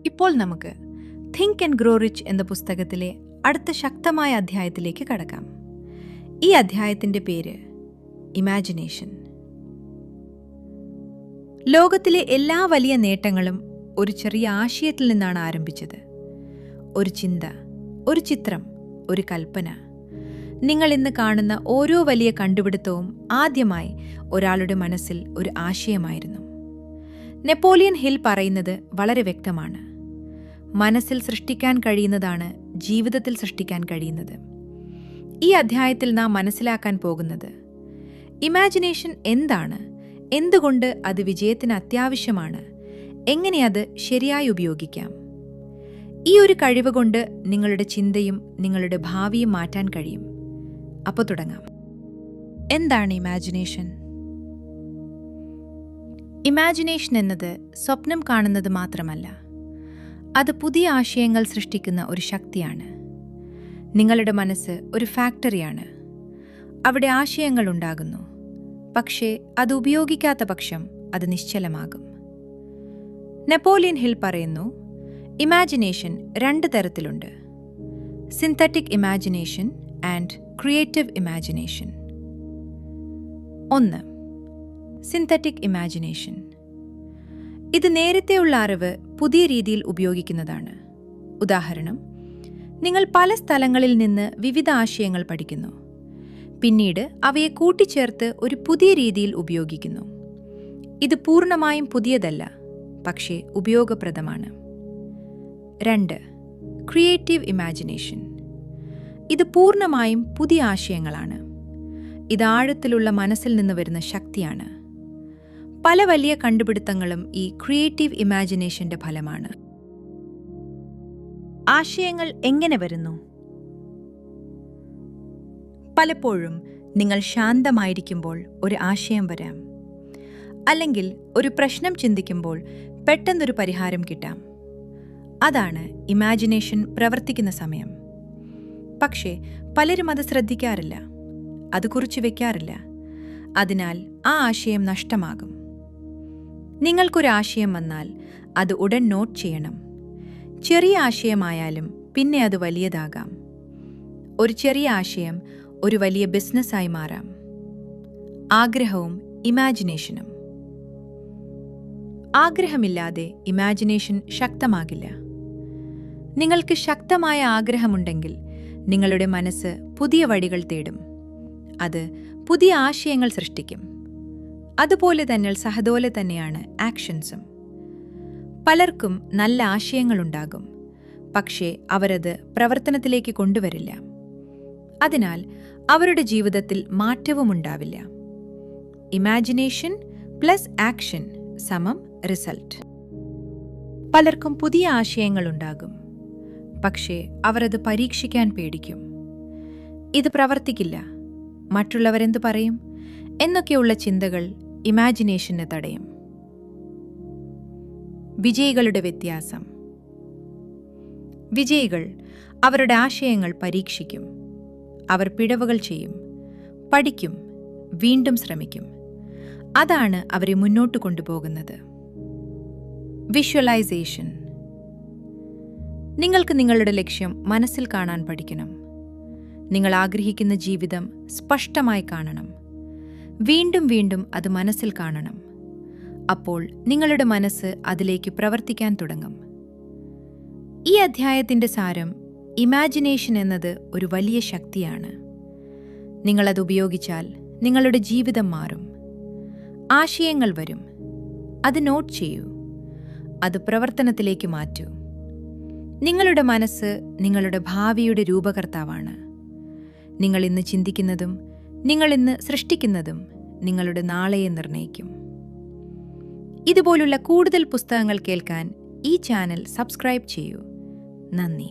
ഇപ്പോൾ നമുക്ക് think and grow rich എന്ന പുസ്തകത്തിലെ അടുത്ത ശക്തമായ അധ്യായത്തിലേക്ക് കടക്കാം. ഈ അധ്യായത്തിന്റെ പേര് ഇമാജിനേഷൻ. ലോകത്തിലെ എല്ലാ വലിയ നേട്ടങ്ങളും ഒരു ചെറിയ ആശയത്തിൽ നിന്നാണ് ആരംഭിച്ചത്. ഒരു ചിന്ത, ഒരു ചിത്രം, ഒരു കൽപ്പന. നിങ്ങൾ ഇന്ന് കാണുന്ന ഓരോ വലിയ കണ്ടുപിടുത്തവും ആദ്യമായി ഒരാളുടെ മനസ്സിൽ ഒരു ആശയമായിരുന്നു. നെപ്പോളിയൻ ഹിൽ പറയുന്നത് വളരെ വ്യക്തമാണ്. മനസ്സിൽ സൃഷ്ടിക്കാൻ കഴിയുന്നതാണ് ജീവിതത്തിൽ സൃഷ്ടിക്കാൻ കഴിയുന്നത്. ഈ അധ്യായത്തിൽ നാം മനസ്സിലാക്കാൻ പോകുന്നത് ഇമാജിനേഷൻ എന്താണ്, എന്തുകൊണ്ട് അത് വിജയത്തിന് അത്യാവശ്യമാണ്, എങ്ങനെ അത് ശരിയായി ഉപയോഗിക്കാം. ഈ ഒരു കഴിവ് കൊണ്ട് നിങ്ങളുടെ ചിന്തയും നിങ്ങളുടെ ഭാവിയും മാറ്റാൻ കഴിയും. അപ്പോൾ തുടങ്ങാം. എന്താണ് ഇമാജിനേഷൻ? ഇമാജിനേഷൻ എന്നത് സ്വപ്നം കാണുന്നത് മാത്രമല്ല, അത് പുതിയ ആശയങ്ങൾ സൃഷ്ടിക്കുന്ന ഒരു ശക്തിയാണ്. നിങ്ങളുടെ മനസ്സ് ഒരു ഫാക്ടറിയാണ്. അവിടെ ആശയങ്ങൾ ഉണ്ടാകുന്നു, പക്ഷേ അത് ഉപയോഗിക്കാത്ത പക്ഷം അത് നിശ്ചലമാകും. നെപ്പോളിയൻ ഹിൽ പറയുന്നു, ഇമാജിനേഷൻ 2 തരത്തിലുണ്ട്: synthetic imagination and creative imagination. 1. Synthetic imagination. ഇത് നേരത്തെയുള്ള അറിവ് പുതിയ രീതിയിൽ ഉപയോഗിക്കുന്നതാണ്. ഉദാഹരണം, നിങ്ങൾ പല സ്ഥലങ്ങളിൽ നിന്ന് വിവിധ ആശയങ്ങൾ പഠിക്കുന്നു, പിന്നീട് അവയെ കൂട്ടിച്ചേർത്ത് ഒരു പുതിയ രീതിയിൽ ഉപയോഗിക്കുന്നു. ഇത് പൂർണ്ണമായും പുതിയതല്ല, പക്ഷേ ഉപയോഗപ്രദമാണ്. 2. Creative imagination. ഇത് പൂർണ്ണമായും പുതിയ ആശയങ്ങളാണ്. ഇത് ആഴത്തിലുള്ള മനസ്സിൽ നിന്ന് വരുന്ന ശക്തിയാണ്. പല വലിയ കണ്ടുപിടുത്തങ്ങളും ഈ ക്രിയേറ്റീവ് ഇമാജിനേഷന്റെ ഫലമാണ്. ആശയങ്ങൾ എങ്ങനെ വരുന്നു? പലപ്പോഴും നിങ്ങൾ ശാന്തമായിരിക്കുമ്പോൾ ഒരു ആശയം വരാം, അല്ലെങ്കിൽ ഒരു പ്രശ്നം ചിന്തിക്കുമ്പോൾ പെട്ടെന്നൊരു പരിഹാരം കിട്ടാം. അതാണ് ഇമാജിനേഷൻ പ്രവർത്തിക്കുന്ന സമയം. പക്ഷേ പലരും അത് ശ്രദ്ധിക്കാറില്ല, അത് കുറിച്ചു വെക്കാറില്ല. അതിനാൽ ആ ആശയം നഷ്ടമാകും. നിങ്ങൾക്കൊരു ആശയം വന്നാൽ അത് ഉടൻ നോട്ട് ചെയ്യണം. ചെറിയ ആശയമായാലും പിന്നെ അത് വലിയതാകാം. ഒരു ചെറിയ ആശയം ഒരു വലിയ ബിസിനസ്സായി മാറാം. ആഗ്രഹവും ഇമാജിനേഷനും. ആഗ്രഹമില്ലാതെ ഇമാജിനേഷൻ ശക്തമാകില്ല. നിങ്ങൾക്ക് ശക്തമായ ആഗ്രഹമുണ്ടെങ്കിൽ നിങ്ങളുടെ മനസ്സ് പുതിയ വഴികൾ തേടും. അത് പുതിയ ആശയങ്ങൾ സൃഷ്ടിക്കും. അതുപോലെ തന്നെയാണ് ആക്ഷൻസും. പലർക്കും നല്ല ആശയങ്ങളുണ്ടാകും, പക്ഷേ അവരത് പ്രവർത്തനത്തിലേക്ക് കൊണ്ടുവരില്ല. അതിനാൽ അവരുടെ ജീവിതത്തിൽ മാറ്റവുമുണ്ടാവില്ല. ഇമാജിനേഷൻ പ്ലസ് ആക്ഷൻ സമം റിസൾട്ട്. പലർക്കും പുതിയ ആശയങ്ങളുണ്ടാകും, പക്ഷേ അവർ അത് പരീക്ഷിക്കാൻ പേടിക്കും. ഇത് പ്രവർത്തിക്കില്ല, മറ്റുള്ളവരെന്തു പറയും എന്നൊക്കെയുള്ള ചിന്തകൾ ഇമാജിനേഷനെ തടയും. വിജയികളുടെ വ്യത്യാസം. വിജയികൾ അവരുടെ ആശയങ്ങൾ പരീക്ഷിക്കും. അവർ പിഴവുകൾ ചെയ്യും, പഠിക്കും, വീണ്ടും ശ്രമിക്കും. അതാണ് അവരെ മുന്നോട്ട് കൊണ്ടുപോകുന്നത്. വിഷ്വലൈസേഷൻ. നിങ്ങൾക്ക് നിങ്ങളുടെ ലക്ഷ്യം മനസ്സിൽ കാണാൻ പഠിക്കണം. നിങ്ങൾ ആഗ്രഹിക്കുന്ന ജീവിതം സ്പഷ്ടമായി കാണണം. വീണ്ടും വീണ്ടും അത് മനസ്സിൽ കാണണം. അപ്പോൾ നിങ്ങളുടെ മനസ്സ് അതിലേക്ക് പ്രവർത്തിക്കാൻ തുടങ്ങും. ഈ അധ്യായത്തിന്റെ സാരം, ഇമാജിനേഷൻ എന്നത് ഒരു വലിയ ശക്തിയാണ്. നിങ്ങളത് ഉപയോഗിച്ചാൽ നിങ്ങളുടെ ജീവിതം മാറും. ആശയങ്ങൾ വരും, അത് നോട്ട് ചെയ്യൂ, അത് പ്രവർത്തനത്തിലേക്ക് മാറ്റൂ. നിങ്ങളുടെ മനസ്സ് നിങ്ങളുടെ ഭാവിയുടെ രൂപകർത്താവാണ്. നിങ്ങൾ ഇന്ന് ചിന്തിക്കുന്നതും നിങ്ങൾ ഇന്ന് സൃഷ്ടിക്കുന്നതും നിങ്ങളുടെ നാളെയെ നിർണ്ണയിക്കും. ഇതുപോലുള്ള കൂടുതൽ പുസ്തകങ്ങൾ കേൾക്കാൻ ഈ ചാനൽ സബ്സ്ക്രൈബ് ചെയ്യൂ. നന്ദി.